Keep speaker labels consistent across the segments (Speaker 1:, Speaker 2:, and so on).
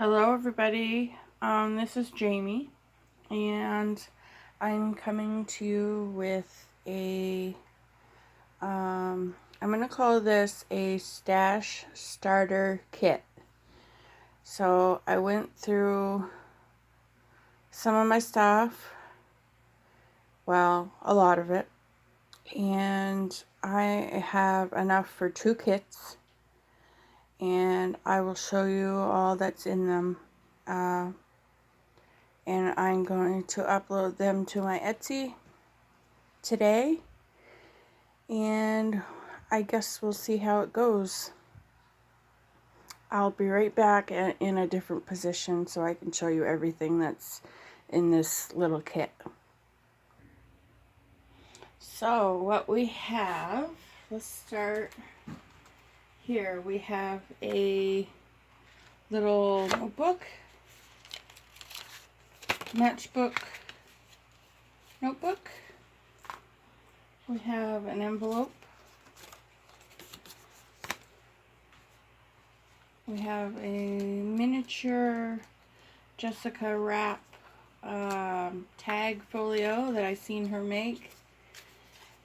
Speaker 1: Hello everybody, this is Jamie, and I'm coming to you with I'm going to call this a stash starter kit. So I went through some of my stuff, well, a lot of it, and I have enough for 2 kits, and I will show you all that's in them. And I'm going to upload them to my Etsy today, and I guess we'll see how it goes. I'll be right back in a different position so I can show you everything that's in this little kit. So what we have, let's start here. We have a little notebook, matchbook notebook. We have an envelope. We have a miniature Jessica wrap tag folio that I seen her make,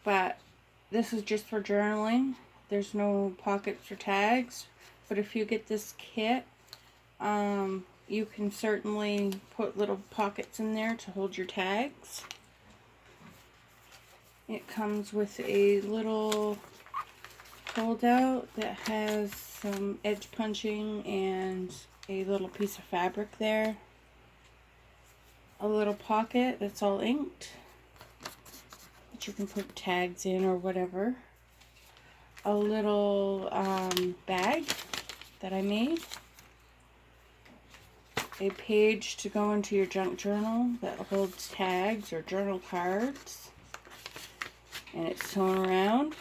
Speaker 1: but this is just for journaling. There's no pockets or tags, but if you get this kit, you can certainly put little pockets in there to hold your tags. It comes with a little fold-out that has some edge punching and a little piece of fabric there. A little pocket that's all inked that you can put tags in or whatever. A little bag that I made. A page to go into your junk journal that holds tags or journal cards. And it's sewn around.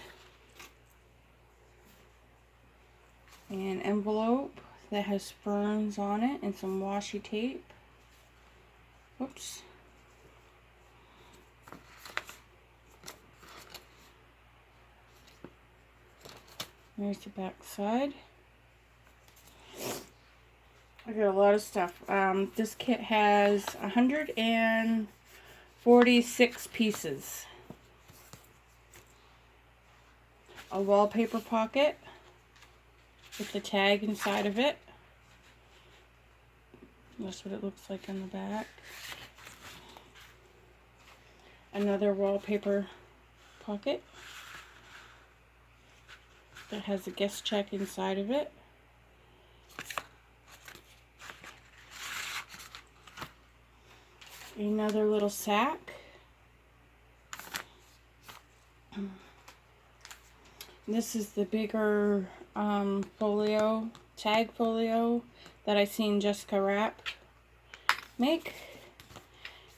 Speaker 1: An envelope that has ferns on it and some washi tape. Oops. There's the back side. I got a lot of stuff. This kit has 146 pieces. A wallpaper pocket with the tag inside of it. That's what it looks like on the back. Another wallpaper pocket that has a guest check inside of it. Another little sack. This is the bigger folio, tag folio that I seen Jessica Wrap make,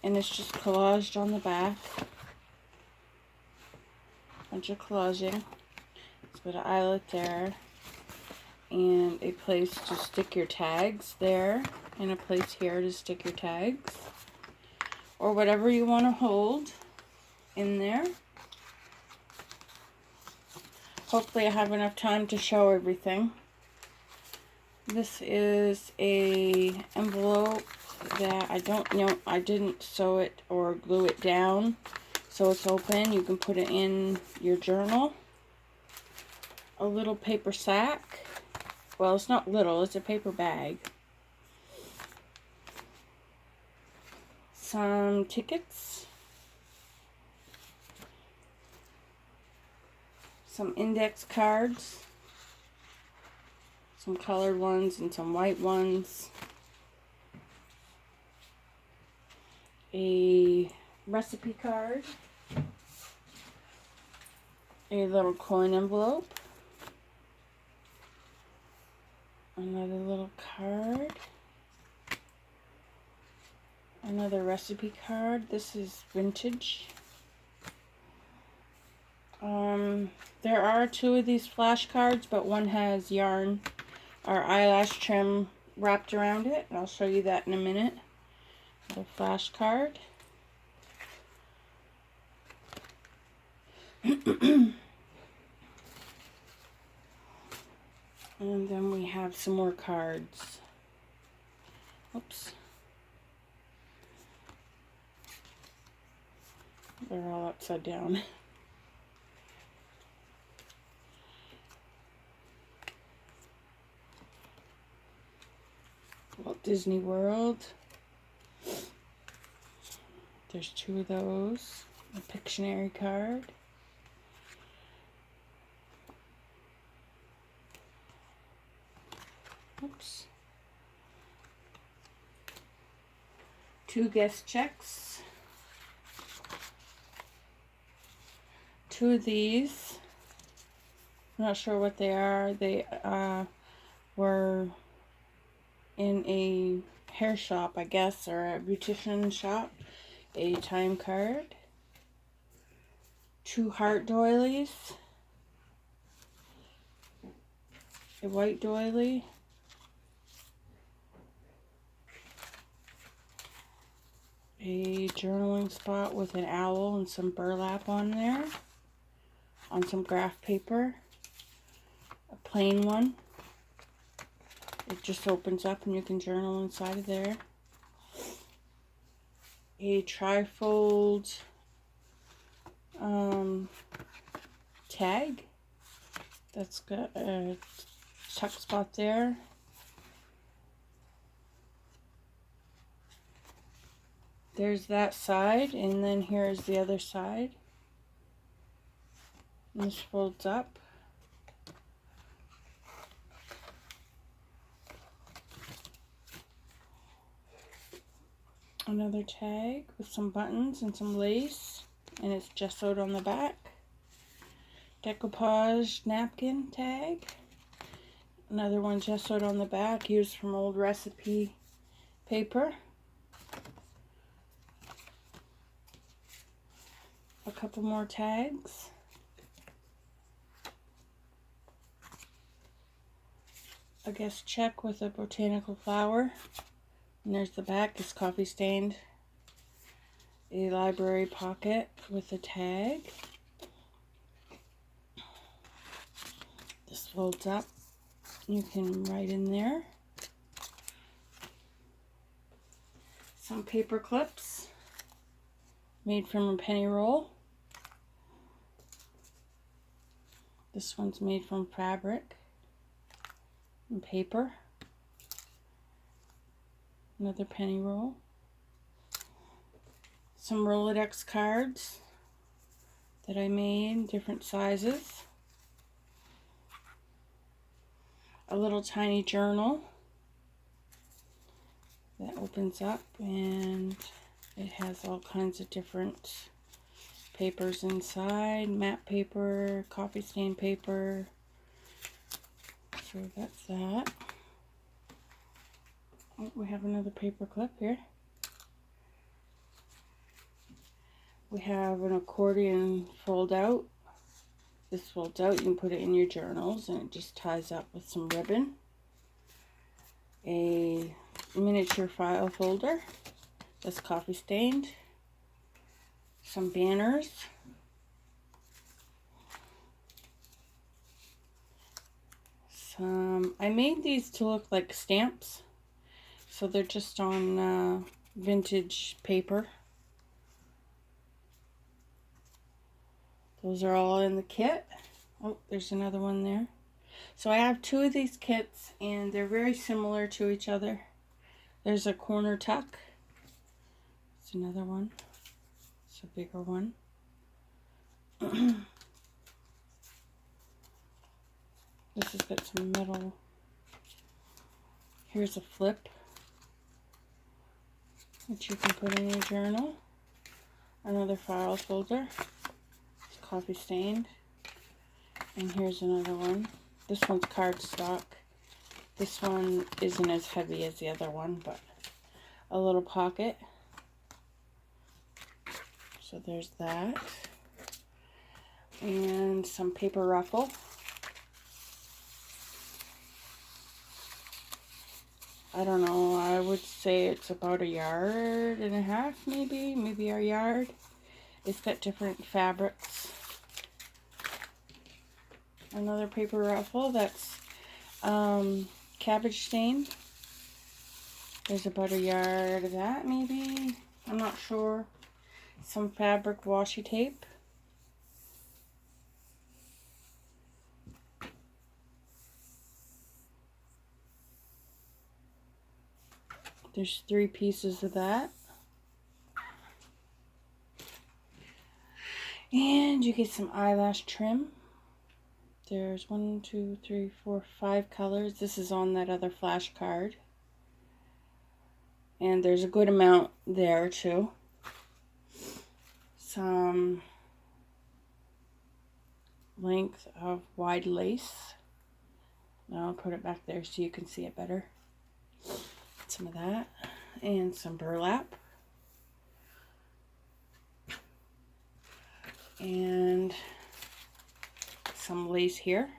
Speaker 1: and it's just collaged on the back. Bunch of collaging. It's got an eyelet there, and a place to stick your tags there, and a place here to stick your tags, or whatever you want to hold in there. Hopefully I have enough time to show everything. This is a envelope that I didn't sew it or glue it down, so it's open. You can put it in your journal. A little paper sack. Well, it's not little, it's a paper bag. Some tickets. Some index cards, some colored ones and some white ones, a recipe card, a little coin envelope, another little card, another recipe card. This is vintage. There are 2 of these flashcards, but one has yarn or eyelash trim wrapped around it. I'll show you that in a minute. The flashcard. And then we have some more cards. Oops. They're all upside down. Walt Disney World. There's 2 of those. A Pictionary card. Oops. 2 guest checks. 2 of these. I'm not sure what they are. They were in a hair shop, I guess, or a beautician shop. A time card. 2 heart doilies. A white doily. A journaling spot with an owl and some burlap on there. On some graph paper. A plain one. It just opens up and you can journal inside of there. A trifold tag. That's got a tuck spot there. There's that side, and then here's the other side. And this folds up. Another tag with some buttons and some lace, and it's gessoed on the back. Decoupage napkin tag. Another one gessoed on the back, used from old recipe paper. A couple more tags. A guest check with a botanical flower. And there's the back, it's coffee stained. A library pocket with a tag. This folds up. You can write in there. Some paper clips made from a penny roll. This one's made from fabric and paper. Another penny roll. Some Rolodex cards that I made, different sizes. A little tiny journal that opens up, and it has all kinds of different papers inside. Matte paper, coffee stain paper. So that's that. Oh, we have another paper clip here. We have an accordion fold out. This folds out, you can put it in your journals, and it just ties up with some ribbon. A miniature file folder that's coffee stained. Some banners. I made these to look like stamps. So they're just on vintage paper. Those are all in the kit. Oh, there's another one there. So I have 2 of these kits, and they're very similar to each other. There's a corner tuck. It's another one. It's a bigger one. This has got some metal. Here's a flip, which you can put in your journal. Another file folder. It's coffee stained. And here's another one. This one's cardstock. This one isn't as heavy as the other one, but a little pocket. So there's that. And some paper ruffle. I don't know, I would say it's about 1.5 yards, maybe a yard. It's got different fabrics. Another paper ruffle that's cabbage stained. There's about a yard of that, maybe. I'm not sure. Some fabric washi tape. There's 3 pieces of that. And you get some eyelash trim. There's 1, 2, 3, 4, 5 colors. This is on that other flash card. And there's a good amount there too. Some length of wide lace. I'll put it back there so you can see it better. Some of that. And some burlap. And some lace here.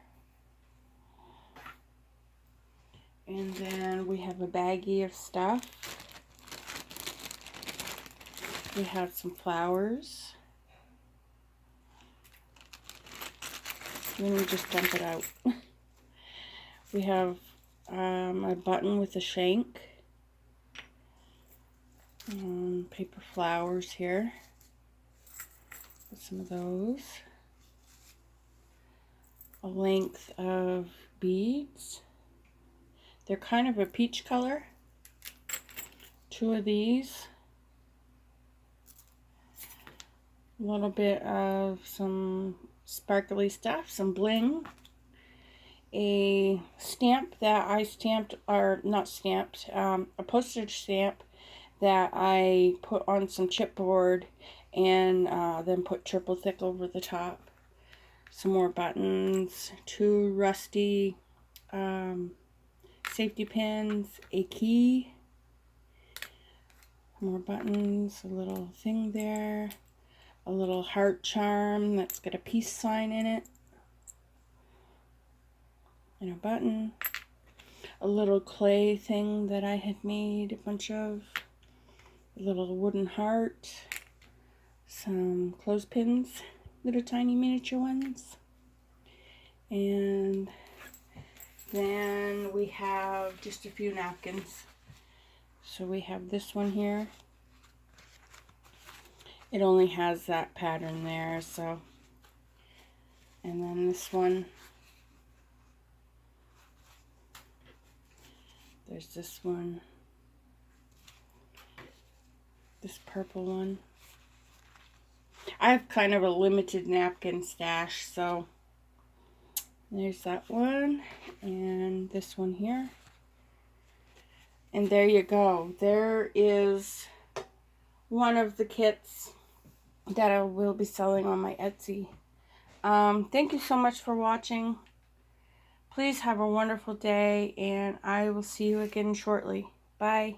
Speaker 1: And then we have a baggie of stuff. We have some flowers. Let me just dump it out. We have a button with a shank. Paper flowers here. Put some of those. A length of beads. They're kind of a peach color. 2 of these. A little bit of some sparkly stuff, some bling. A stamp that I stamped, or not stamped, a postage stamp that I put on some chipboard and then put triple thick over the top. Some more buttons, 2 rusty safety pins, a key, more buttons, a little thing there, a little heart charm that's got a peace sign in it, and a button, a little clay thing that I had made a bunch of, a little wooden heart, some clothespins, little tiny miniature ones, and then we have just a few napkins. So we have this one here. It only has that pattern there, so. And then this one. There's this one. This purple one. I have kind of a limited napkin stash, so there's that one, and this one here. And there you go. There is one of the kits that I will be selling on my Etsy. Thank you so much for watching. Please have a wonderful day, and I will see you again shortly. Bye.